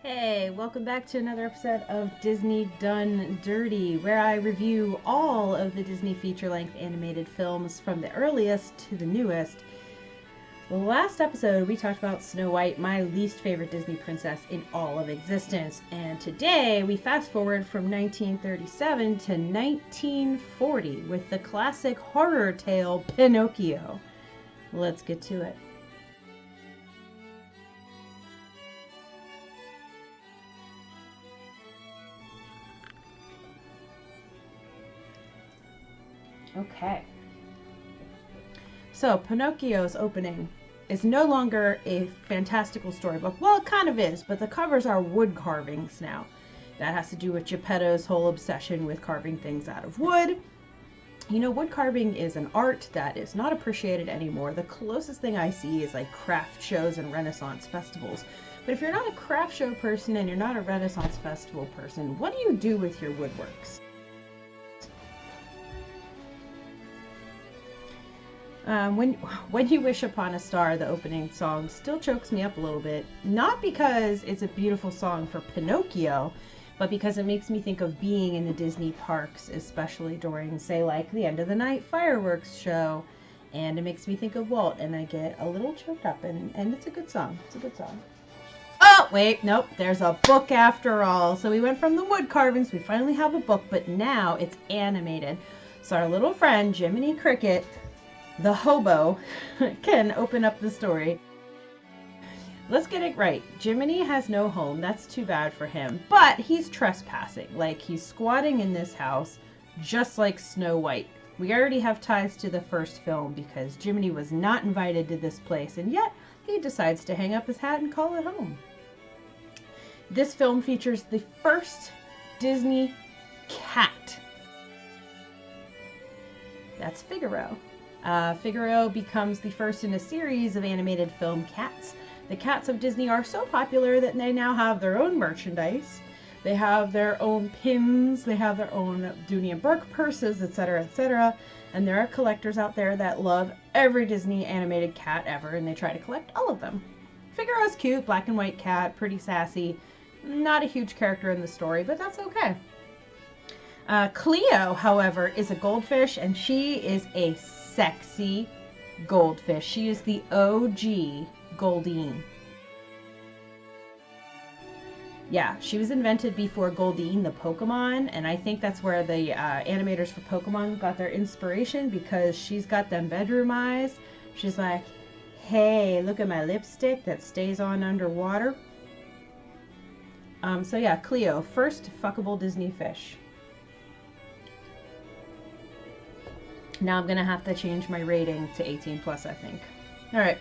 Hey, welcome back to another episode of Disney Done Dirty, where I review all of the Disney feature-length animated films from the earliest to the newest. The last episode, we talked about Snow White, my least favorite Disney princess in all of existence. And today, we fast forward from 1937 to 1940 with the classic horror tale Pinocchio. Let's get to it. Okay. So, Pinocchio's opening is no longer a fantastical storybook. Well, it kind of is, but the covers are wood carvings now. That has to do with Geppetto's whole obsession with carving things out of wood. You know, wood carving is an art that is not appreciated anymore. The closest thing I see is like craft shows and Renaissance festivals. But if you're not a craft show person and you're not a Renaissance festival person, what do you do with your woodworks? When You Wish Upon a Star, the opening song still chokes me up a little bit. Not because it's a beautiful song for Pinocchio, but because it makes me think of being in the Disney parks, especially during, say, like the end of the night fireworks show. And it makes me think of Walt, and I get a little choked up, and it's a good song. It's a good song. Oh, wait, nope, there's a book after all. So we went from the wood carvings, we finally have a book, but now it's animated. So our little friend, Jiminy Cricket, the hobo, can open up the story. Let's get it right. Jiminy has no home. That's too bad for him. But he's trespassing. Like, he's squatting in this house, just like Snow White. We already have ties to the first film because Jiminy was not invited to this place, and yet he decides to hang up his hat and call it home. This film features the first Disney cat. That's Figaro. Figaro becomes the first in a series of animated film cats. The cats of Disney are so popular that they now have their own merchandise. They have their own pins, they have their own Dooney and Burke purses, etc., etc. And there are collectors out there that love every Disney animated cat ever, and they try to collect all of them. Figaro's cute, black and white cat, pretty sassy. Not a huge character in the story, but that's okay. Cleo, however, is a goldfish, and she is a sexy goldfish. She is the OG Goldine. Yeah, she was invented before Goldine, the Pokemon, and I think that's where the animators for Pokemon got their inspiration, because she's got them bedroom eyes. She's like, hey, look at my lipstick that stays on underwater. So yeah, Cleo, first fuckable Disney fish. Now I'm going to have to change my rating to 18 plus, I think. All right.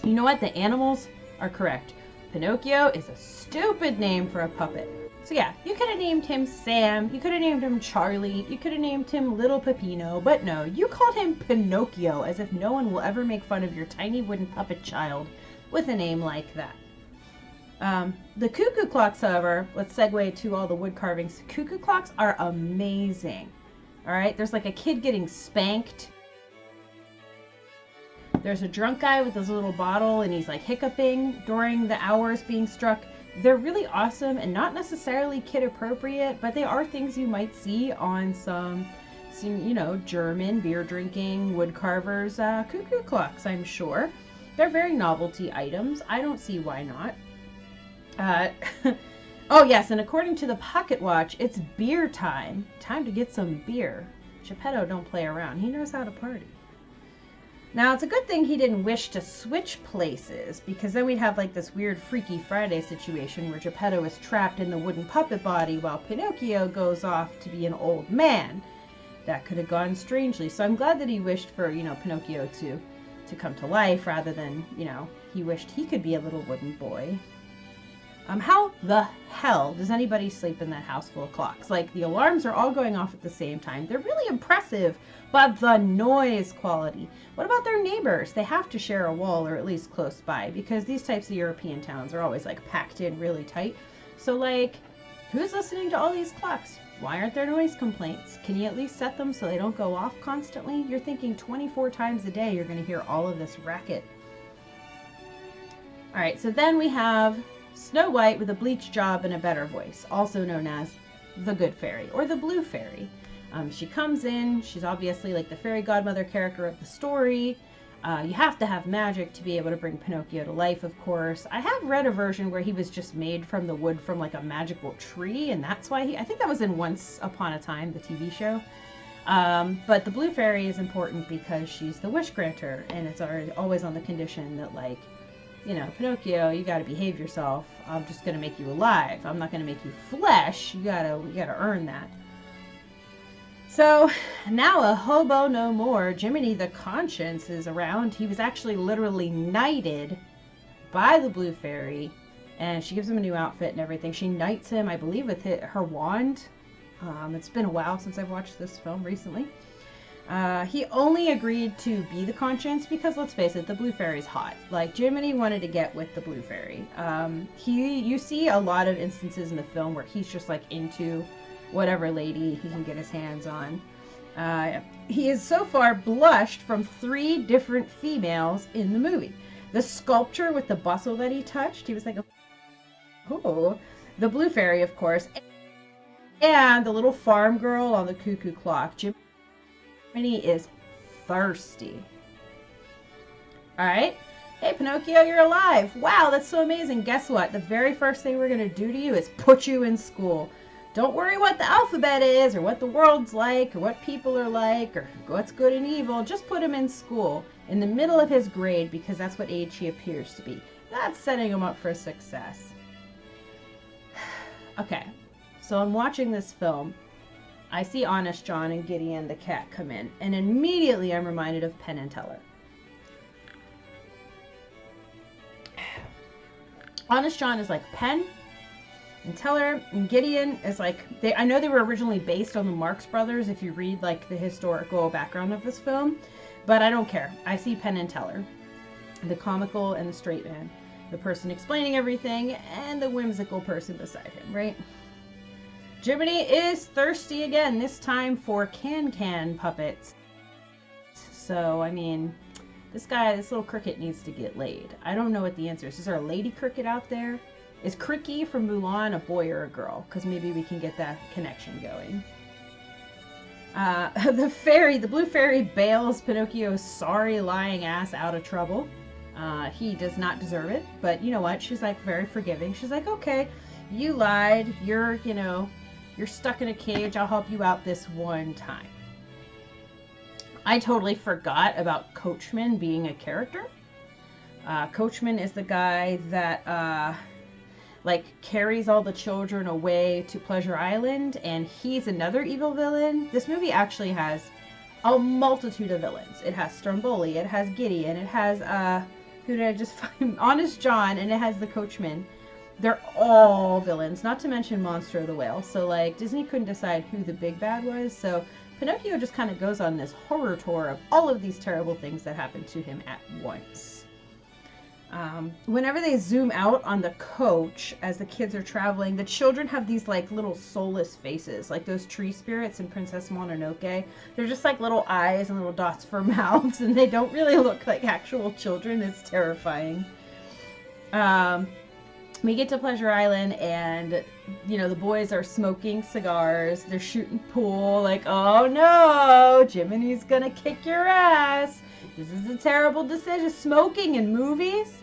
You know what? The animals are correct. Pinocchio is a stupid name for a puppet. So yeah, you could have named him Sam. You could have named him Charlie. You could have named him Little Peppino. But no, you called him Pinocchio, as if no one will ever make fun of your tiny wooden puppet child with a name like that. The cuckoo clocks, however, let's segue to all the wood carvings. Cuckoo clocks are amazing. All right, there's like a kid getting spanked. There's a drunk guy with his little bottle and he's like hiccuping during the hours being struck. They're really awesome and not necessarily kid appropriate, but they are things you might see on some you know, German beer drinking wood carvers cuckoo clocks, I'm sure. They're very novelty items. I don't see why not. Oh yes, and according to the pocket watch, it's beer time. Time to get some beer. Geppetto don't play around. He knows how to party. Now, it's a good thing he didn't wish to switch places, because then we'd have like this weird Freaky Friday situation where Geppetto is trapped in the wooden puppet body while Pinocchio goes off to be an old man. That could have gone strangely. So I'm glad that he wished for, you know, Pinocchio to come to life rather than, you know, he wished he could be a little wooden boy. How the hell does anybody sleep in that house full of clocks? Like, the alarms are all going off at the same time. They're really impressive, but the noise quality. What about their neighbors? They have to share a wall, or at least close by, because these types of European towns are always, like, packed in really tight. So, like, who's listening to all these clocks? Why aren't there noise complaints? Can you at least set them so they don't go off constantly? You're thinking 24 times a day you're going to hear all of this racket. All right, so then we have Snow White with a bleached job and a better voice, also known as the Good Fairy or the Blue Fairy. She comes in, she's obviously like the fairy godmother character of the story. You have to have magic to be able to bring Pinocchio to life, of course. I have read a version where he was just made from the wood from like a magical tree, and that's why I think that was in Once Upon a Time, the TV show. But the Blue Fairy is important because she's the wish granter, and it's always on the condition that, like, you know, Pinocchio, you gotta behave yourself. I'm just gonna make you alive. I'm not gonna make you flesh. You gotta earn that. So now a hobo no more. Jiminy the Conscience is around. He was actually literally knighted by the Blue Fairy, and she gives him a new outfit and everything. She knights him, I believe, with her wand. It's been a while since I've watched this film recently. He only agreed to be the Conscience because, let's face it, the Blue Fairy's hot. Like, Jiminy wanted to get with the Blue Fairy. You see a lot of instances in the film where he's just like into whatever lady he can get his hands on. He has so far blushed from 3 different females in the movie. The sculpture with the bustle that he touched, he was like, oh, the Blue Fairy, of course, and the little farm girl on the cuckoo clock. Jiminy is thirsty. All right. Hey, Pinocchio, you're alive. Wow, that's so amazing. Guess what? The very first thing we're going to do to you is put you in school. Don't worry what the alphabet is, or what the world's like, or what people are like, or what's good and evil. Just put him in school in the middle of his grade, because that's what age he appears to be. That's setting him up for success. Okay, so I'm watching this film. I see Honest John and Gideon the cat come in, and immediately I'm reminded of Penn and Teller. Honest John is like Penn, and Teller and Gideon is like, I know they were originally based on the Marx Brothers if you read like the historical background of this film, but I don't care. I see Penn and Teller, the comical and the straight man, the person explaining everything, and the whimsical person beside him, right? Jiminy is thirsty again, this time for can-can puppets. So, I mean, this little cricket needs to get laid. I don't know what the answer is. Is there a lady cricket out there? Is Cricky from Mulan a boy or a girl? Because maybe we can get that connection going. The Blue Fairy bails Pinocchio's sorry lying ass out of trouble. He does not deserve it, but you know what? She's like very forgiving. She's like, okay, you lied. You're stuck in a cage. I'll help you out this one time. I totally forgot about Coachman being a character. Coachman is the guy that carries all the children away to Pleasure Island, and he's another evil villain. This movie actually has a multitude of villains. It has Stromboli, it has Gideon, it has who did I just find? Honest John, and it has the Coachman. They're all villains, not to mention Monster the Whale. So like Disney couldn't decide who the big bad was, so Pinocchio just kind of goes on this horror tour of all of these terrible things that happen to him at once. Whenever they zoom out on the coach as the kids are traveling, the children have these like little soulless faces, like those tree spirits in Princess Mononoke. They're just like little eyes and little dots for mouths, and they don't really look like actual children. It's terrifying. We get to Pleasure Island, and the boys are smoking cigars. They're shooting pool. Like, oh no, Jiminy's gonna kick your ass. This is a terrible decision. Smoking in movies.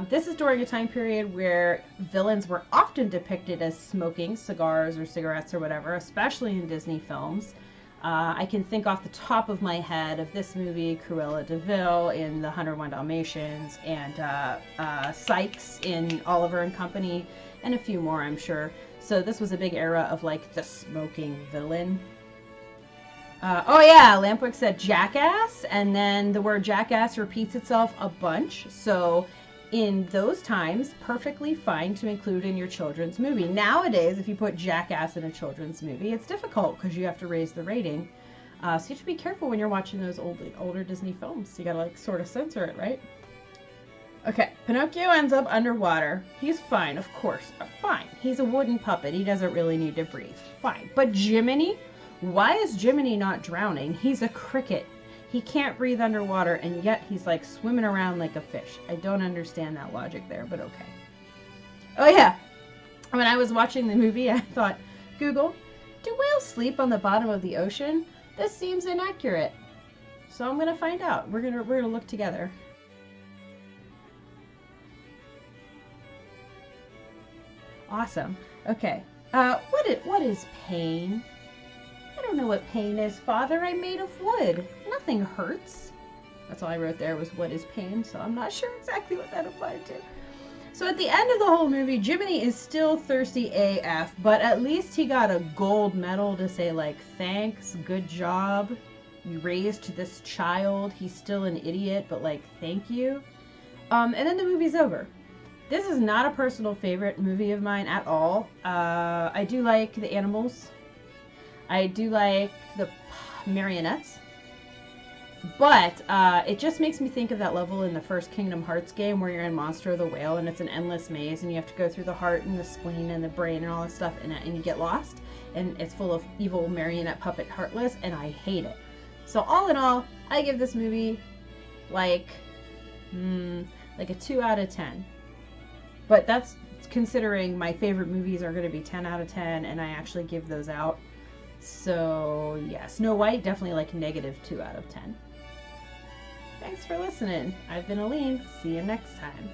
This is during a time period where villains were often depicted as smoking cigars or cigarettes or whatever, especially in Disney films. I can think off the top of my head of this movie, Cruella de Vil in The 101 Dalmatians, and Sykes in Oliver and Company, and a few more, I'm sure. So this was a big era of like the smoking villain. Oh yeah, Lampwick said jackass, and then the word jackass repeats itself a bunch. So in those times, perfectly fine to include in your children's movie. Nowadays, if you put jackass in a children's movie, it's difficult because you have to raise the rating. So you have to be careful when you're watching those older Disney films. You gotta like sort of censor it, right? Okay, Pinocchio ends up underwater. He's fine, of course, fine. He's a wooden puppet. He doesn't really need to breathe. Fine. But Jiminy? Why is Jiminy not drowning? He's a cricket. He can't breathe underwater, and yet he's like swimming around like a fish. I don't understand that logic there, but okay. Oh yeah, when I was watching the movie, I thought, Google, do whales sleep on the bottom of the ocean? This seems inaccurate. So I'm gonna find out. We're gonna look together. Awesome. Okay. What is pain? I don't know what pain is, Father. I'm made of wood. Nothing hurts. That's all I wrote there was what is pain, so I'm not sure exactly what that applied to. So at the end of the whole movie, Jiminy is still thirsty AF, but at least he got a gold medal to say, like, thanks, good job, you raised this child, he's still an idiot, but, like, thank you. And then the movie's over. This is not a personal favorite movie of mine at all. I do like the animals. I do like the marionettes. But it just makes me think of that level in the first Kingdom Hearts game where you're in Monster of the Whale and it's an endless maze and you have to go through the heart and the spleen and the brain and all this stuff and you get lost and it's full of evil marionette puppet Heartless and I hate it. So all in all, I give this movie like a 2 out of 10. But that's considering my favorite movies are going to be 10 out of 10 and I actually give those out. So yeah, Snow White definitely like -2 out of 10. Thanks for listening. I've been Aline. See you next time.